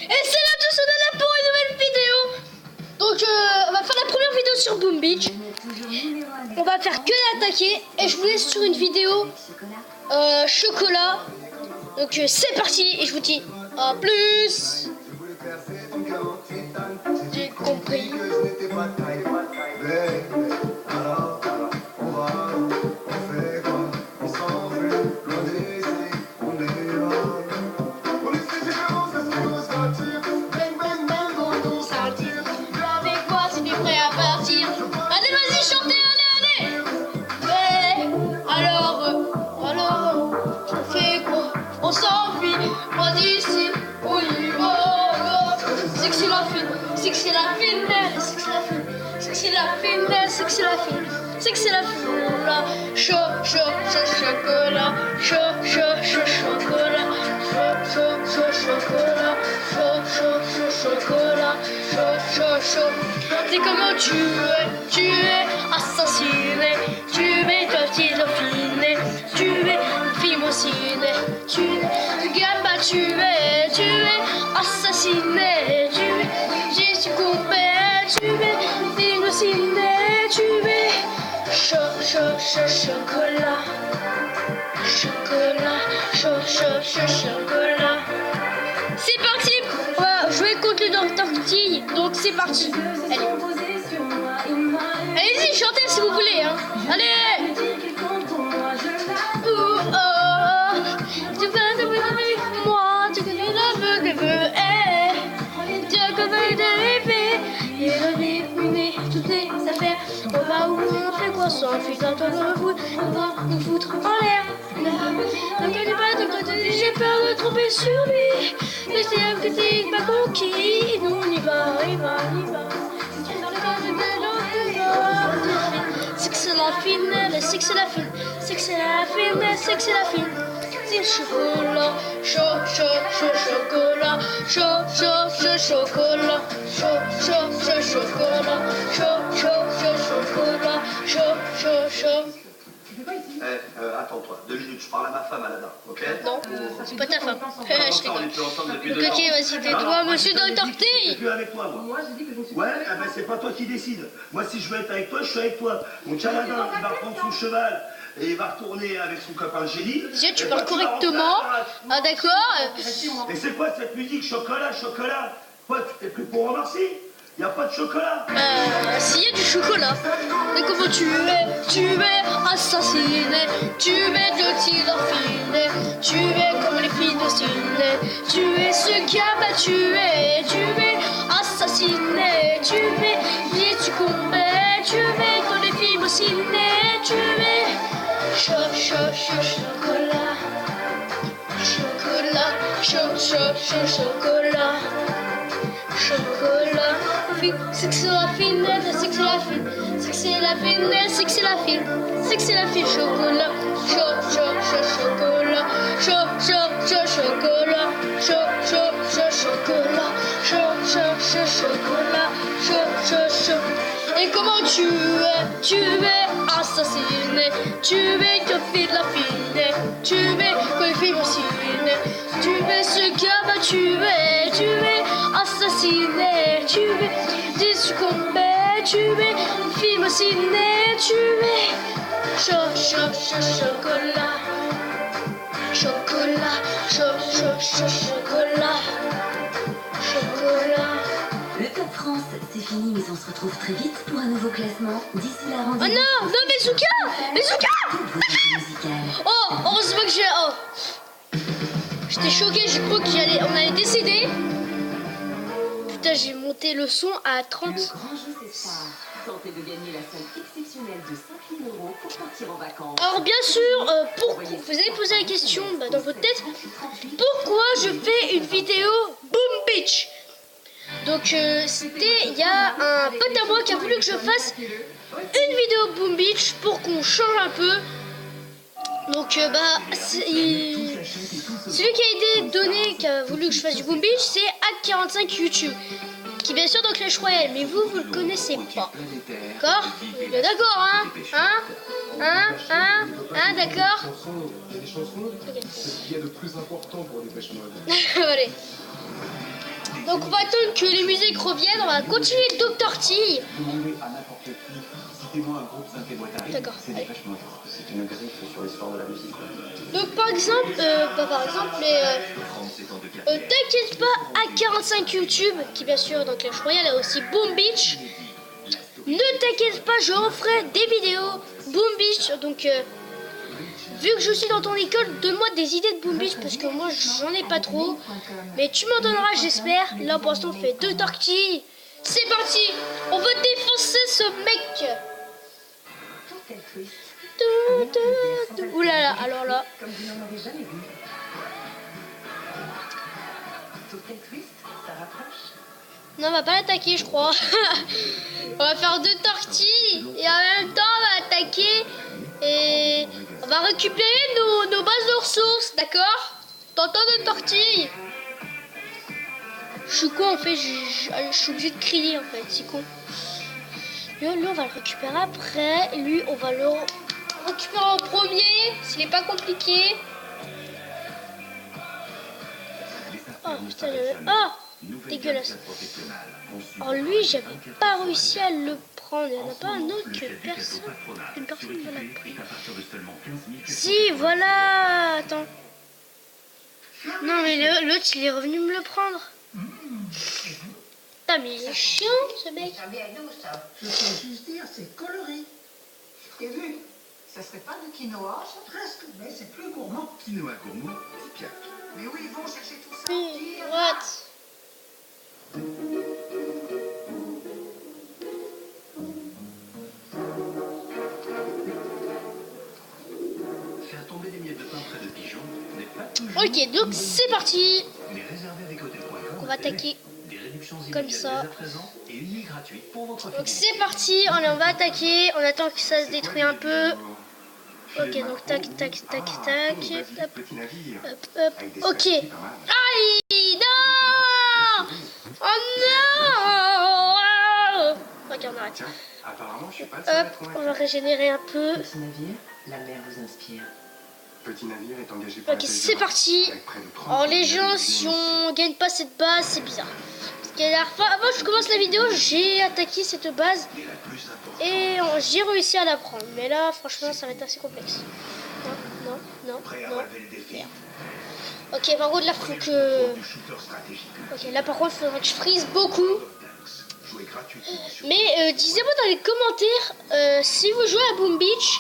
Et c'est là tout là pour une nouvelle vidéo. Donc on va faire la première vidéo sur Boom Beach. On va faire que l'attaquer et je vous laisse sur une vidéo chocolat. Donc c'est parti et je vous dis à plus. J'ai compris. On s'enfuit, moi d'ici, on y va. C'est que c'est la fine, c'est que c'est la finesse, c'est que c'est la fine, c'est que c'est la finesse, c'est que c'est la fine, c'est que c'est la chocolat, chaud, chocolat, chaud, chocolat, chocolat, chocolat, chaud. C'est comment tu es assassiné, tu es toi petit dauphiné, tu es fimosine, tu es gamba, tu es assassiné, j'ai succombé, tu es fimosine, tu es chocolat, chocolat. C'est parti, on va jouer contre le tortille, donc c'est parti. Allez-y, chantez si vous voulez, hein. Allez. Tu veux de moi, tu connais le vœu, tu connais des rêves, et le vide, toutes les affaires. On va où on fait quoi, sans fuite dans le foot, on va nous foutre en l'air. Ne connais pas de côté, j'ai peur de tromper sur lui. Mais c'est un critique pas conquis, nous on y va. C'est que c'est la fine, c'est que c'est la fine, c'est que c'est la fine, c'est que c'est la fine. C'est le chocolat, chocolat, chocolat, chocolat. Attends-toi, 2 minutes, je parle à ma femme, Aladdin, ok? Non, c'est pas ta femme. Je rigole. On est plus ensemble depuis 2 ans. Ok, vas-y, tais-toi, monsieur dans le Je tortille. suis plus avec toi, moi. Ouais, c'est pas toi qui décide. Moi, si je veux être avec toi, je suis avec toi. Donc Aladdin, il va reprendre son cheval et il va retourner avec son copain Génie. Déjà, tu parles correctement. Ah, d'accord. Et c'est quoi cette musique? Chocolat? Quoi, tu t'es plus pour remercier? Il n'y a pas de chocolat. S'il y a du chocolat. Mais comment tu es assassiné, tu es de Tidorfiné, tu es comme les filles de Ciné, tu es ce qui a battu, tu es assassiné, tu es bien succombé, tu es comme les filles de Ciné, tu es chocolat, chocolat. C'est que c'est la fine, c'est que c'est la fine, c'est que c'est la fine, c'est que c'est la fine, c'est que c'est la fine, chocolat, chocolat, chocolat. Et comment tu es assassiné, tu es une fille de la fine, tu es comme les filles aussi, tu es ce gamin, tu es assassiné, tu es succombé, tu es une fille aussi, tu es chocolat, chocolat. Le Top France, c'est fini, mais on se retrouve très vite pour un nouveau classement. D'ici là, rendez-vous. Oh non, Mezuka. Oh, heureusement que j'étais choquée, je crois on allait décider. Putain, j'ai monté le son à 30. Le grand jeu César. Tentez de gagner la somme exceptionnelle de 5 000 € pour partir en vacances. Alors bien sûr, vous allez poser la question dans votre tête, pourquoi je fais une vidéo Boom Beach? Donc il y a un pote à moi qui a voulu que je fasse une vidéo Boom Beach pour qu'on change un peu. Donc celui qui a été donné, qui a voulu que je fasse du Boom Beach, c'est Hack45 YouTube, qui bien sûr dans Clash Royale, mais vous le connaissez pas. D'accord? Bien d'accord, hein, d'accord? Il y a des chansons, c'est ce qu'il y a de plus important pour Dépêche Mode. Allez. Donc on va attendre que les musiques reviennent, on va continuer Dr. T. Demandez à n'importe qui, citez-moi un groupe synthé boîtage. D'accord, C'est allez. vachement. C'est une griffe sur l'histoire de la musique. Donc par exemple, t'inquiète pas, A45 YouTube, qui bien sûr dans Clash Royale a aussi Boom Beach. Ne t'inquiète pas, je referai des vidéos Boom Beach. Donc vu que je suis dans ton école, donne-moi des idées de Boom Beach parce que moi j'en ai pas trop. Mais tu m'en donneras, j'espère. Là pour l'instant on fait 2 tortilles. C'est parti, on va défoncer ce mec. Tourtel Twist. Ouh là là, alors là. Comme vous n'en avez jamais vu. Tourtel Twist, ça rapproche. Non, on va pas l'attaquer, je crois. On va faire 2 tortilles et en même temps on va attaquer et on va récupérer nos bases de ressources, d'accord? T'entends 2 tortilles? Je suis con en fait, je suis obligé de crier en fait, c'est con. Lui on va le récupérer après, lui on va le récupérer en premier, s'il n'est pas compliqué. Oh putain, oh, dégueulasse. Alors lui, j'avais pas réussi à le prendre. Il n'y en a pas un autre que personne. Une personne me l'a pris. Si, voilà. Attends. Non, mais l'autre, il est revenu me le prendre. Ah, mais il est chiant, ce mec. C'est bien doux, ça. Je peux juste dire, c'est coloré. Et vu, ça serait pas du quinoa, ça? Presque, mais c'est plus gourmand. Quinoa gourmand, c'est piac. Mais où ils vont chercher tout ça? Oui, what? Faire tomber des miettes de pain près de pigeons n'est pas toujours. Ok, donc c'est parti. Mais réservé avec hôtel.com. On va attaquer. Des réductions comme immédiates ça. dès à présent et une nuit gratuite pour votre Donc fidélité. c'est parti, on va attaquer. On attend que ça se détruise un peu. Ok, donc tac, tac, tac, tac. Hop, Petit navire. hop, hop. Avec des Ok. statues pas mal. Aïe, non! Oh non! Ok, on arrête. Tiens, apparemment, je suis pas le seul à Hop, être on va convaincu. régénérer un peu. Petit navire, la mer vous inspire. Petit navire est engagé pour Ok, la c'est parti. avec près de 30 Alors les gens, conteneurs si de on gagne pas cette base, c'est bizarre. Parce que la dernière fois, avant que je commence la vidéo, j'ai attaqué cette base Et la plus importante. et j'ai réussi à la prendre. Mais là, franchement, ça va être assez complexe. Non, non, non, Prêt à non. relever le défi. Ok, par contre, là, faut que... Du shooter stratégique. Ok, là, par contre, il faudrait que je frise beaucoup. Jouez gratuitement sur Mais disez-moi dans les commentaires si vous jouez à Boom Beach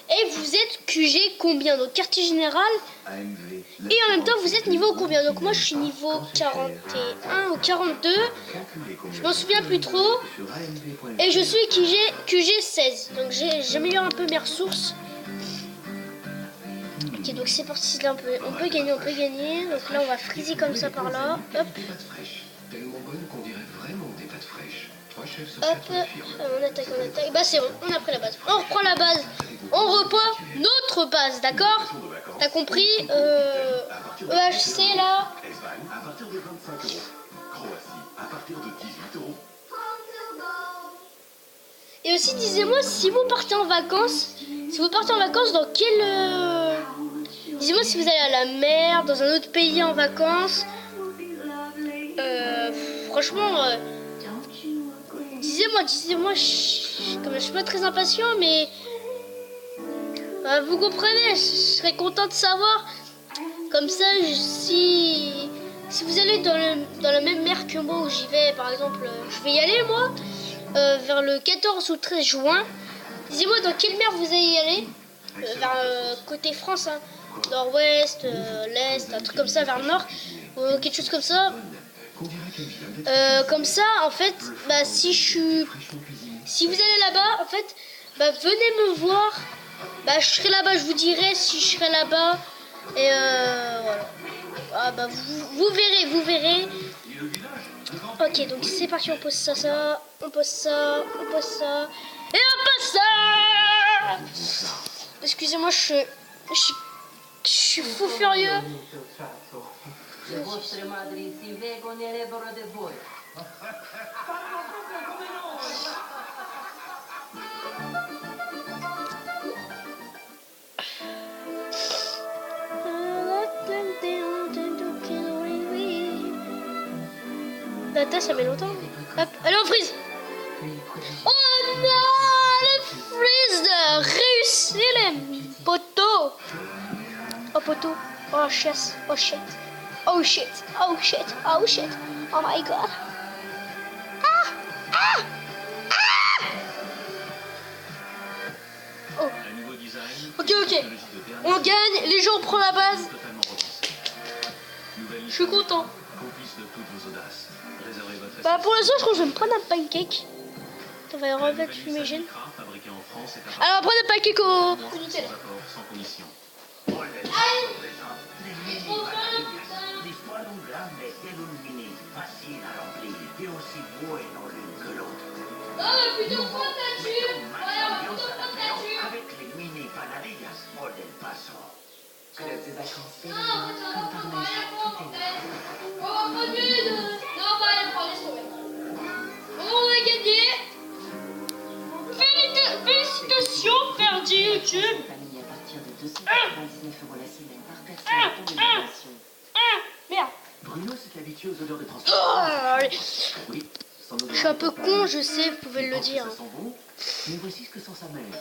et vous êtes QG combien, donc quartier général, AMV. et en même temps vous êtes niveau combien. Donc moi je suis niveau 41 ou 42, je m'en souviens plus trop, et je suis QG 16, donc j'améliore un peu mes ressources. Ok, donc c'est parti, là on peut gagner, donc là on va friser comme ça par là, hop. Des pâtes fraîches. Tellement bonnes qu'on dirait vraiment des pâtes fraîches. 3 chefs sur Hop, 4 confirment. on attaque. Bah c'est bon, on a pris la base. On reprend la base. On reprend notre base, d'accord? T'as compris EHC là. Espagne, à partir de 25 euros. Croatie, à partir de 18 euros. Et aussi disez-moi si vous partez en vacances. Si vous partez en vacances dans quel... Dis-moi si vous allez à la mer, dans un autre pays en vacances. Franchement... Disez-moi, comme je suis pas très impatient, mais vous comprenez, je serais content de savoir. Comme ça, si vous allez dans la même mer que moi où j'y vais, par exemple, je vais y aller moi, vers le 14 ou 13 juin. Dis-moi dans quelle mer vous allez y aller, vers côté France, hein, nord-ouest, l'est, un truc comme ça, vers le nord, ou quelque chose comme ça. Comme ça, en fait, bah, si vous allez là-bas, en fait, bah, venez me voir. Bah, je serai là-bas, je vous dirai si je serai là-bas. Et voilà. Ah, bah, vous verrez. Ok, donc c'est parti, on pose ça, on pose ça, et on pose ça. Excusez-moi, je suis fou furieux. Le vostre madri si vergognerebbero di voi. Data, ça met longtemps. Hop, allez, on freeze. Oh non, le freeze réussi, les poteaux. Oh, poteau. Oh, chasse. Oh, shit. Oh, shit. Oh, shit. Oh, shit. Oh, my God. Ah! Ah! Ah! Oh. Ok, ok. On gagne. Les gens prennent la base. Je suis content. Bah, pour l'instant, je crois que je vais me prendre un pancake. On va revêtre fumigène. Alors, on va prendre un pancake au Nutella. L'histoire d'un grand et d'une mini, facile à remplir et aussi bueno l'une que l'autre. Avec les mini panadillas por del paso. Club de vacances Péréline, comme par magie, tout est là. On a gagné. Félicitations, perdu YouTube. Famille à partir de 299 € la semaine par personne pour l'éducation. Merde. Bruno s'est habitué aux odeurs de Oh, transport. allez. Oui, son odeur Je suis un peu con, je sais, vous pouvez le pense que dire. Ça sent bon, mais voici ce que sent sa mère.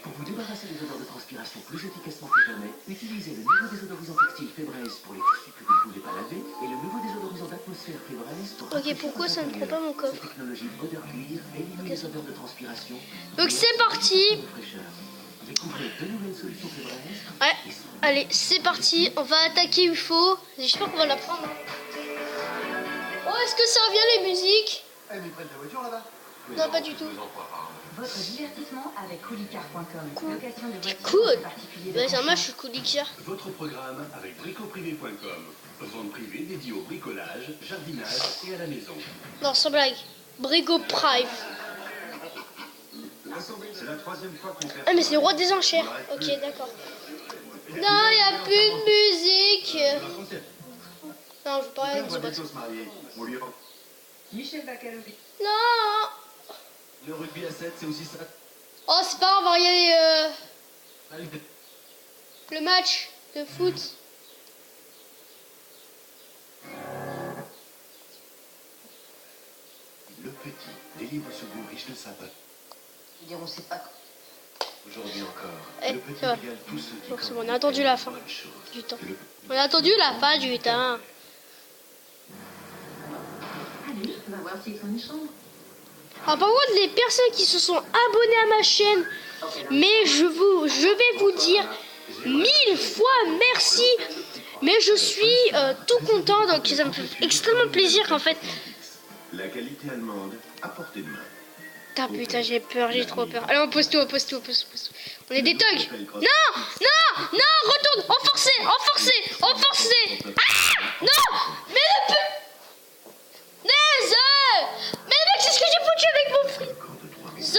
Pour vous débarrasser des odeurs de transpiration plus efficacement que jamais, utilisez le nouveau désodorisant textile Febreze pour les tissus que vous ne pouvez pas laver et le nouveau désodorisant d'atmosphère Febreze pour... Ok, pourquoi ça ne prend pas mon coffre? Cette technologie odeur cuir élimine les odeurs de transpiration. Donc c'est parti. De fraîcheur. Découvrez deux nouvelles solutions Febreze. Ouais, allez, c'est parti. On va attaquer UFO. J'espère qu'on va la prendre. Oh, est-ce que ça revient les musiques? Eh, mais ils prennent ta voiture là-bas. Non, pas du tout. Votre divertissement avec coolicar.com. Location de voitures Cool. en particulier de Bah, c'est un confiance. match, je suis coolicar. Votre programme avec bricoprivé.com. Vente privée dédiée au bricolage, jardinage et à la maison. Non, sans blague. Brigo Prime. C'est la troisième fois qu'on perd. Ah, mais c'est le roi des enchères. Ok, d'accord. Non, il n'y a plus de musique. Non, je veux pas rien de ce bot. se marier. Au lieu... Michel Bacalovi. Non. Le rugby à 7, c'est aussi ça. Oh, c'est pas grave, on va regarder le match de foot. Le petit délivre ce goût riche de sapin. On sait pas. Aujourd'hui encore, Eh, le petit ça va. régale tous ceux qui... Bon, c'est bon, on a attendu la fin Bonne chose. du temps. Le- On a attendu la fin du temps. Allez, on va voir s'ils sont une chambre. Alors, par contre, les personnes qui se sont abonnées à ma chaîne, mais je vais vous dire 1000 fois merci. Mais je suis tout content, donc ça me fait extrêmement plaisir en fait. La qualité allemande à portée de main. Ah putain, j'ai peur, j'ai trop peur. Allez, on pose tout, on pose tout, on pose tout. On est des thugs. Non, non, non, retourne, enforcé, enforcé, enforcé. Ah, non, mais le punaise. Mais mec, c'est ce que j'ai foutu avec mon frère. Encore de 3 minutes. The...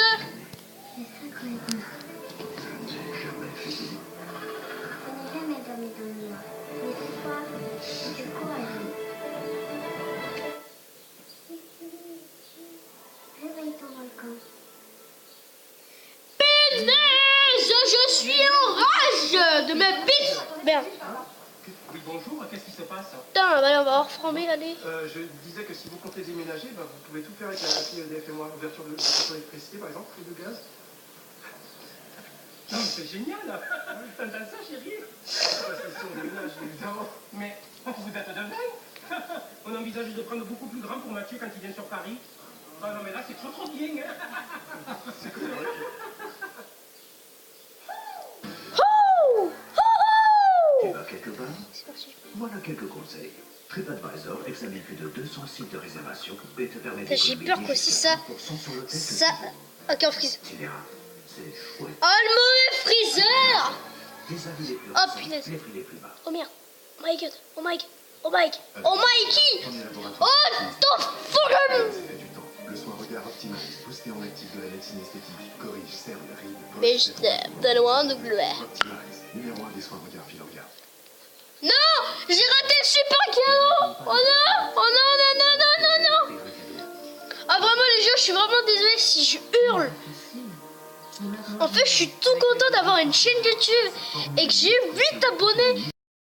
On n'est jamais dormi dans le noir. Mais ce soir, je suis courageuse. Réveille ton volcan. Punaise, je suis en rage de ma bite. Merde. Oui, bonjour, qu'est-ce qui se passe? Putain, allez, on va reformer, allez. Je disais que si vous comptez déménager, bah, vous pouvez tout faire avec la fille EDF et moi, ouverture de l'électricité par exemple, et de gaz. Non, mais c'est génial! T'aimes ça, chérie? Parce que si on déménage, évidemment. Mais vous êtes de dingue! On envisage de prendre beaucoup plus grand pour Mathieu quand il vient sur Paris. Ah non, mais là, c'est trop trop bien! C'est cool, Oh, Tu vas quelque part? c'est parti. Voilà quelques conseils. TripAdvisor examine plus de 200 sites de réservation et te permet J'ai peur qu'aussi ça... sur l'hôtel. Ça... Ok, on frise. Tu verras, c'est chouette. Oh, le mauvais freezer. Des avis les plus Oh, récents, punaise. les prix les plus bas. Oh merde. Oh my god. Oh my god. Oh my god. Oh Mikey. Premier laboratoire. Oh, ton fucking... C'est fait du temps. Le soin regard optimise, boosté en actif de la médecine esthétique, corrige, cerne, rides, poches, Mais je t'aime de loin, donc le... Optimize, numéro 1 des soins regard fil regard. Non, j'ai raté le super cadeau. Oh non. Oh non, non, non, non, non, non. Ah vraiment les jeux, je suis vraiment désolée si je hurle. En fait, je suis tout content d'avoir une chaîne YouTube et que j'ai 8 abonnés.